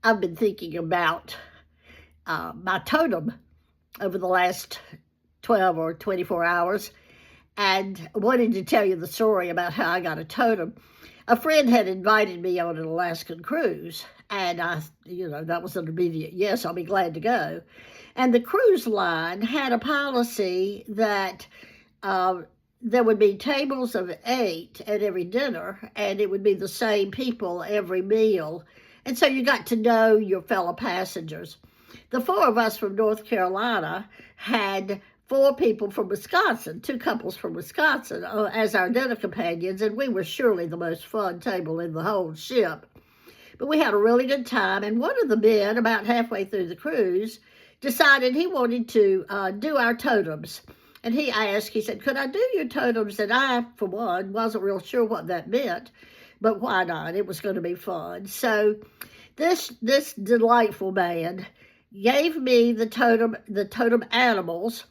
I've been thinking about my totem over the last 12 or 24 hours and wanted to tell you the story about how I got a totem. A friend had invited me on an Alaskan cruise, and that was an immediate yes, I'll be glad to go. And the cruise line had a policy that there would be tables of 8 at every dinner, and it would be the same people every meal. And so you got to know your fellow passengers. The 4 of us from North Carolina had 4 people from Wisconsin, 2 couples from Wisconsin, as our dinner companions, and we were surely the most fun table in the whole ship. But we had a really good time, and one of the men, about halfway through the cruise, decided he wanted to do our totems. And he said, could I do your totems? And I, for one, wasn't real sure what that meant, but why not? It was going to be fun. So this delightful man gave me the totem animals.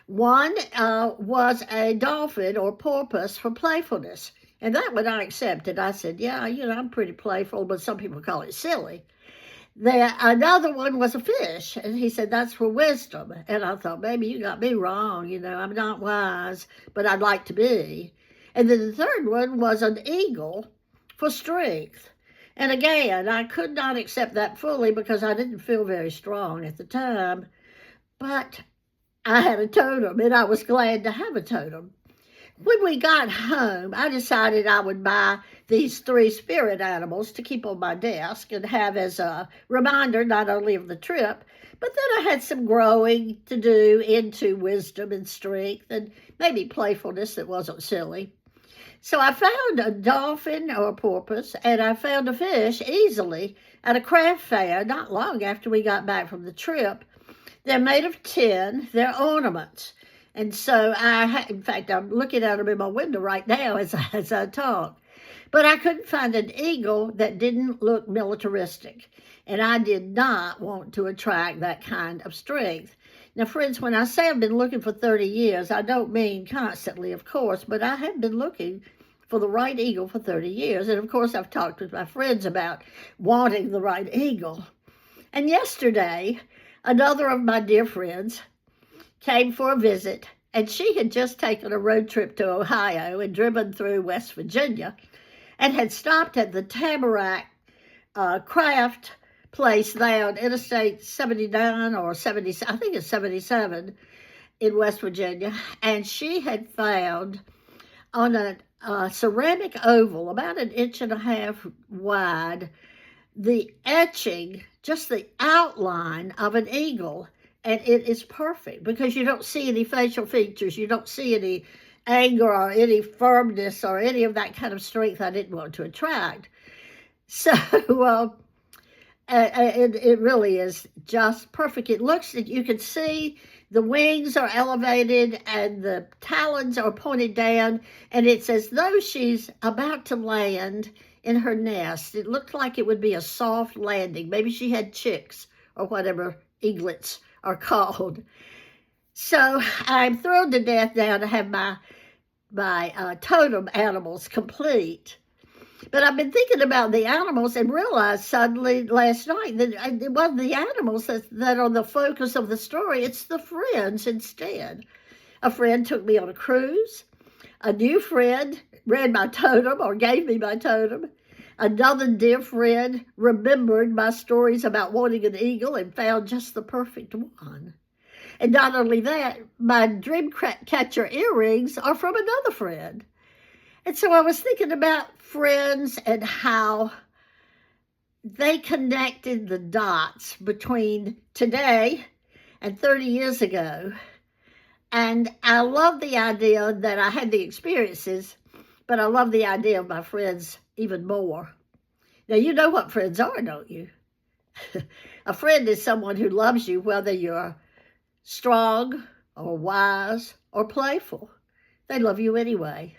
One was a dolphin or porpoise for playfulness. And that one I accepted. I said, yeah, I'm pretty playful, but some people call it silly. Another one was a fish, and he said, that's for wisdom. And I thought, maybe you got me wrong, I'm not wise, but I'd like to be. And then the third one was an eagle for strength. And again, I could not accept that fully because I didn't feel very strong at the time, but I had a totem, and I was glad to have a totem. When we got home, I decided I would buy these 3 spirit animals to keep on my desk and have as a reminder not only of the trip, but then I had some growing to do into wisdom and strength and maybe playfulness that wasn't silly. So I found a dolphin or a porpoise, and I found a fish easily at a craft fair not long after we got back from the trip. They're made of tin. They're ornaments. And so in fact, I'm looking at them in my window right now as I talk. But I couldn't find an eagle that didn't look militaristic. And I did not want to attract that kind of strength. Now, friends, when I say I've been looking for 30 years, I don't mean constantly, of course, but I have been looking for the right eagle for 30 years. And of course, I've talked with my friends about wanting the right eagle. And yesterday, another of my dear friends came for a visit, and she had just taken a road trip to Ohio and driven through West Virginia and had stopped at the Tamarack craft place there on Interstate 79 or 70, I think it's 77 in West Virginia, and she had found on a ceramic oval about 1.5 inches wide the etching, just the outline of an eagle. And it is perfect because you don't see any facial features. You don't see any anger or any firmness or any of that kind of strength I didn't want to attract. So it really is just perfect. It looks, you can see the wings are elevated and the talons are pointed down. And it's as though she's about to land in her nest. It looked like it would be a soft landing. Maybe she had chicks or whatever eaglets are called. So I'm thrilled to death now to have my totem animals complete. But I've been thinking about the animals and realized suddenly last night that it wasn't the animals that are the focus of the story. It's the friends instead. A friend took me on a cruise. A new friend read my totem or gave me my totem. Another dear friend remembered my stories about wanting an eagle and found just the perfect one. And not only that, my dream catcher earrings are from another friend. And so I was thinking about friends and how they connected the dots between today and 30 years ago. And I love the idea that I had the experiences, but I love the idea of my friends even more. Now, you know what friends are, don't you? A friend is someone who loves you whether you're strong or wise or playful. They love you anyway.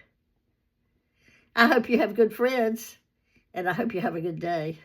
I hope you have good friends, and I hope you have a good day.